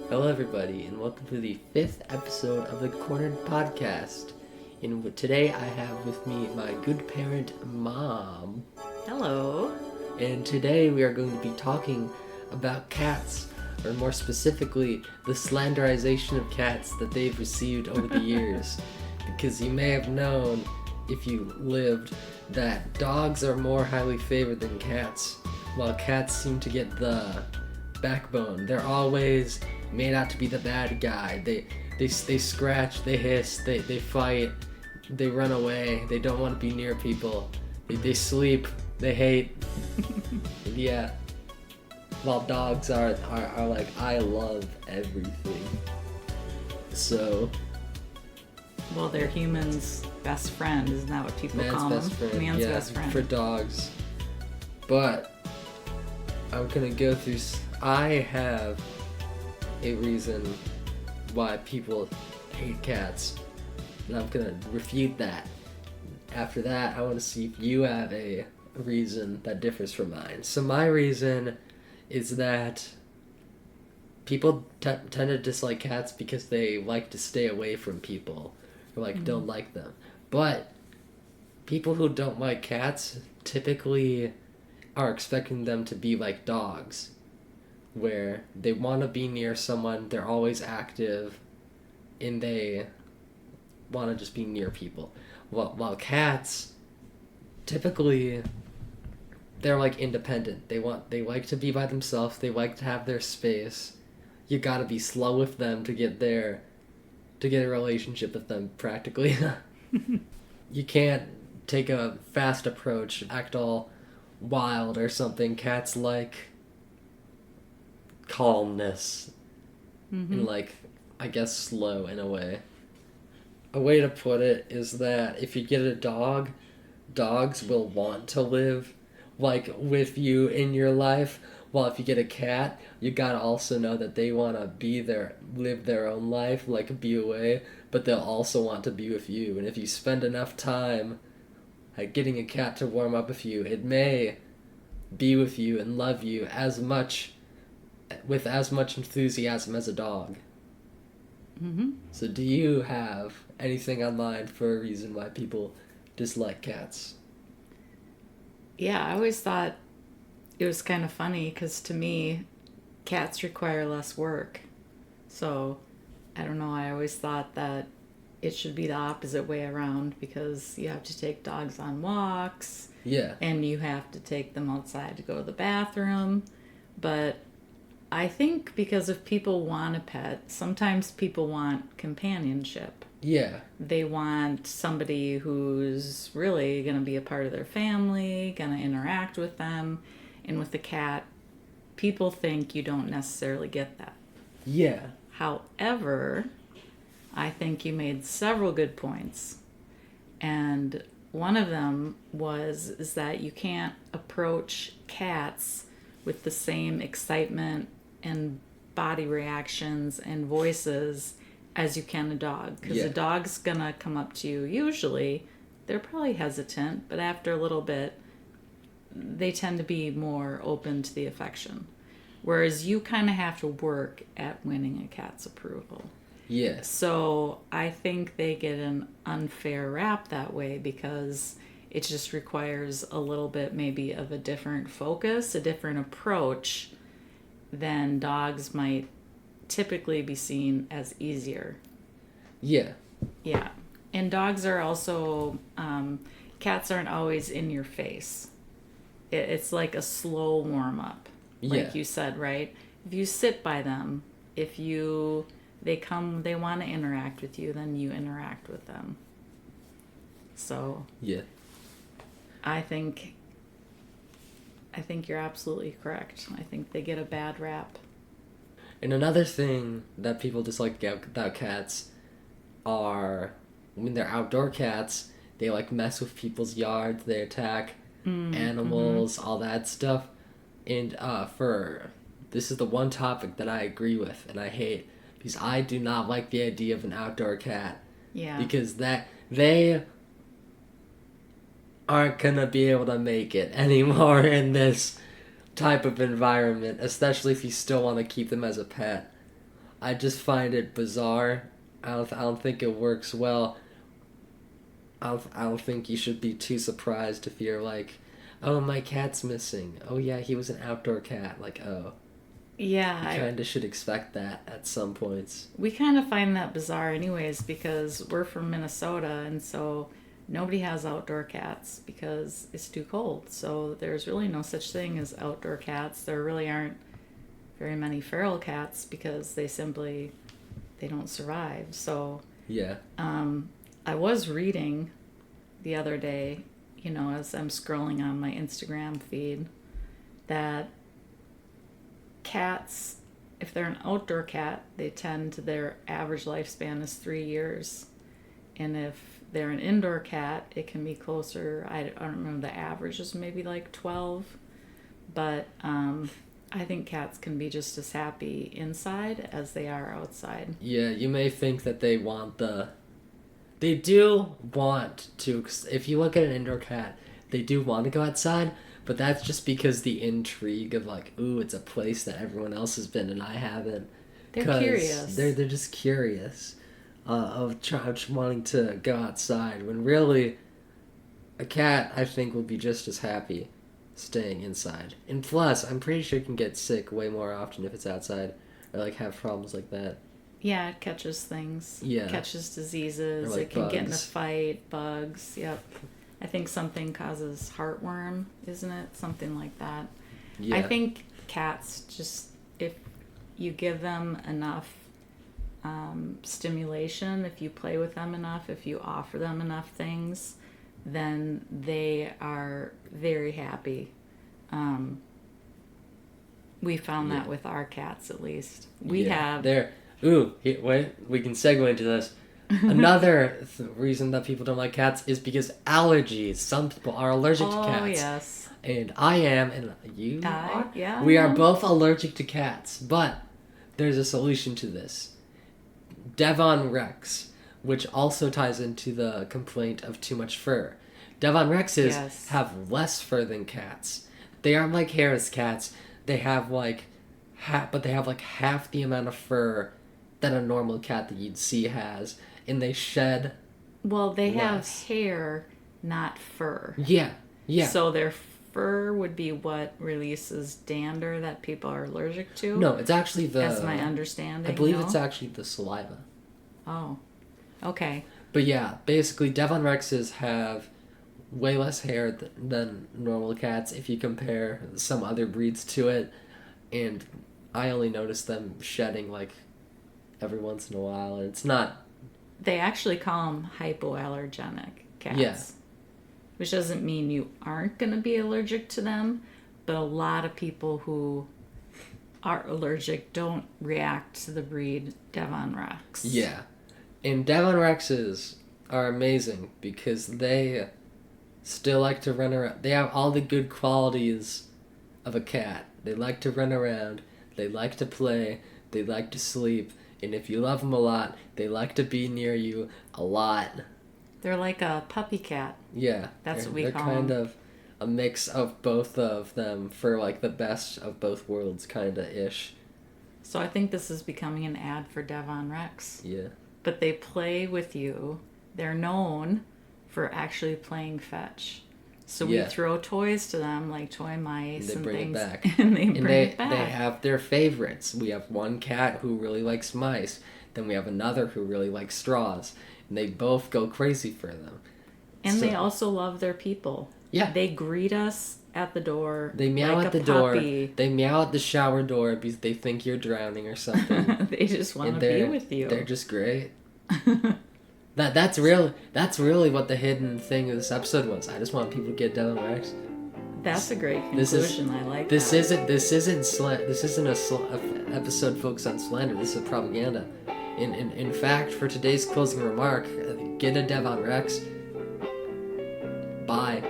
Hello, everybody, and welcome to the 5th episode of the Cornered Podcast. And today I have with me my good parent, Mom. Hello. And today we are going to be talking about cats, or more specifically, the slanderization of cats that they've received over the years. Because you may have known, if you lived, that dogs are more highly favored than cats, while cats seem to get the backbone. They're always made out to be the bad guy. They scratch, they hiss, they fight, they run away, they don't want to be near people, they sleep, they hate. Yeah. While dogs are like, I love everything. So. Well, they're humans' best friend, isn't that what people call them? Man's best friend. For dogs. But I'm gonna go through. I have a reason why people hate cats, and I'm gonna refute that. After that, I want to see if you have a reason that differs from mine. So my reason is that people tend to dislike cats because they like to stay away from people, or don't like them. But people who don't like cats typically are expecting them to be like dogs, where they want to be near someone, they're always active, and they want to just be near people. While cats, typically, they're like independent. They like to be by themselves. They like to have their space. You gotta be slow with them to get a relationship with them, practically. You can't take a fast approach, act all wild or something. Cats like calmness, and I guess slow in a way. A way to put it is that if you get a dog, dogs will want to live with you in your life, while if you get a cat, you gotta also know that they want to live their own life, be away, but they'll also want to be with you. And if you spend enough time getting a cat to warm up with you, it may be with you and love you with as much enthusiasm as a dog. So do you have anything on mind for a reason why people dislike cats? Yeah, I always thought it was kind of funny because to me, cats require less work. So, I don't know, I always thought that it should be the opposite way around because you have to take dogs on walks. Yeah. And you have to take them outside to go to the bathroom. But I think because if people want a pet, sometimes people want companionship. Yeah. They want somebody who's really going to be a part of their family, going to interact with them. And with the cat, people think you don't necessarily get that. Yeah. However, I think you made several good points. And one of them is that you can't approach cats with the same excitement and body reactions and voices as you can a dog. Because a dog's going to come up to you. Usually, they're probably hesitant, but after a little bit, they tend to be more open to the affection. Whereas you kind of have to work at winning a cat's approval. Yes. So I think they get an unfair rap that way because it just requires a little bit maybe of a different focus, a different approach than dogs might typically be seen as easier. Yeah. Yeah. And dogs are also, cats aren't always in your face. It's like a slow warm up, like you said, right? If you sit by them, they want to interact with you, then you interact with them. So yeah, I think you're absolutely correct. I think they get a bad rap. And another thing that people dislike about cats are when they're outdoor cats, they mess with people's yards, they attack animals, all that stuff. And this is the one topic that I agree with and I hate, because I do not like the idea of an outdoor cat. Yeah. Because they aren't gonna be able to make it anymore in this type of environment, especially if you still want to keep them as a pet. I just find it bizarre. I don't think it works well. I don't think you should be too surprised if you're like, oh, my cat's missing. Oh yeah, he was an outdoor cat. Like, oh, Yeah, you kind of should expect that at some points. we kind of find that bizarre, anyways, because we're from Minnesota, and so nobody has outdoor cats because it's too cold. So there's really no such thing as outdoor cats. There really aren't very many feral cats because they don't survive. So Yeah. I was reading the other day, as I'm scrolling on my Instagram feed, that cats, if they're an outdoor cat, their average lifespan is 3 years. And if they're an indoor cat, it can be closer. I don't remember, the average is maybe like 12. But I think cats can be just as happy inside as they are outside. Yeah, you may think that they do want to, if you look at an indoor cat, they do want to go outside, but that's just because the intrigue of like, ooh, it's a place that everyone else has been and I haven't. They're 'Cause curious. They're just curious of wanting to go outside, when really a cat, I think, would be just as happy staying inside. And plus, I'm pretty sure it can get sick way more often if it's outside, or like have problems like that. Yeah, it catches things. Yeah. Catches diseases. Or like it can get in a bugs. fight. Bugs. Yep. I think something causes heartworm, isn't it? Something like that. Yeah. I think cats, just if you give them enough stimulation, if you play with them enough, if you offer them enough things, then they are very happy. We found that with our cats, at least. We have. Wait, we can segue into this. Another reason that people don't like cats is because allergies. Some people are allergic to cats. Oh, yes. And I am, and you are? Yeah. We are both allergic to cats, but there's a solution to this. Devon Rex, which also ties into the complaint of too much fur. Devon Rexes have less fur than cats. They aren't like Harris cats. They have like but they have like half the amount of fur that a normal cat that you'd see has, and they shed. Well, they less. have hair, not fur. Yeah. So their fur would be what releases dander that people are allergic to? No, it's actually That's my understanding. I believe it's actually the saliva. Oh, okay. But yeah, basically Devon Rexes have way less hair than normal cats if you compare some other breeds to it, and I only notice them shedding like every once in a while, and it's not. They actually call them hypoallergenic cats. Yeah. Which doesn't mean you aren't going to be allergic to them, but a lot of people who are allergic don't react to the breed Devon Rex. Yeah. And Devon Rexes are amazing because they still like to run around. They have all the good qualities of a cat. They like to run around. They like to play. They like to sleep. And if you love them a lot, they like to be near you a lot. They're like a puppy cat. Yeah. That's what we they're call kind them. of a mix of both of them for like the best of both worlds kind of ish. So I think this is becoming an ad for Devon Rex. Yeah. But they play with you. They're known for actually playing fetch. So we throw toys to them, like toy mice and bring things. It back. And they bring it back. They have their favorites. We have one cat who really likes mice. Then we have another who really likes straws. And they both go crazy for them. And they also love their people. Yeah. They greet us at the door. They meow like at the door. They meow at the shower door because they think you're drowning or something. They just want to be with you. They're just great. That's really what the hidden thing of this episode was. I just want people to get Devon Rex. That's a great conclusion. I like this. that. This isn't a episode focused on slander. This is propaganda. In fact, for today's closing remark, get a Devon Rex. Bye.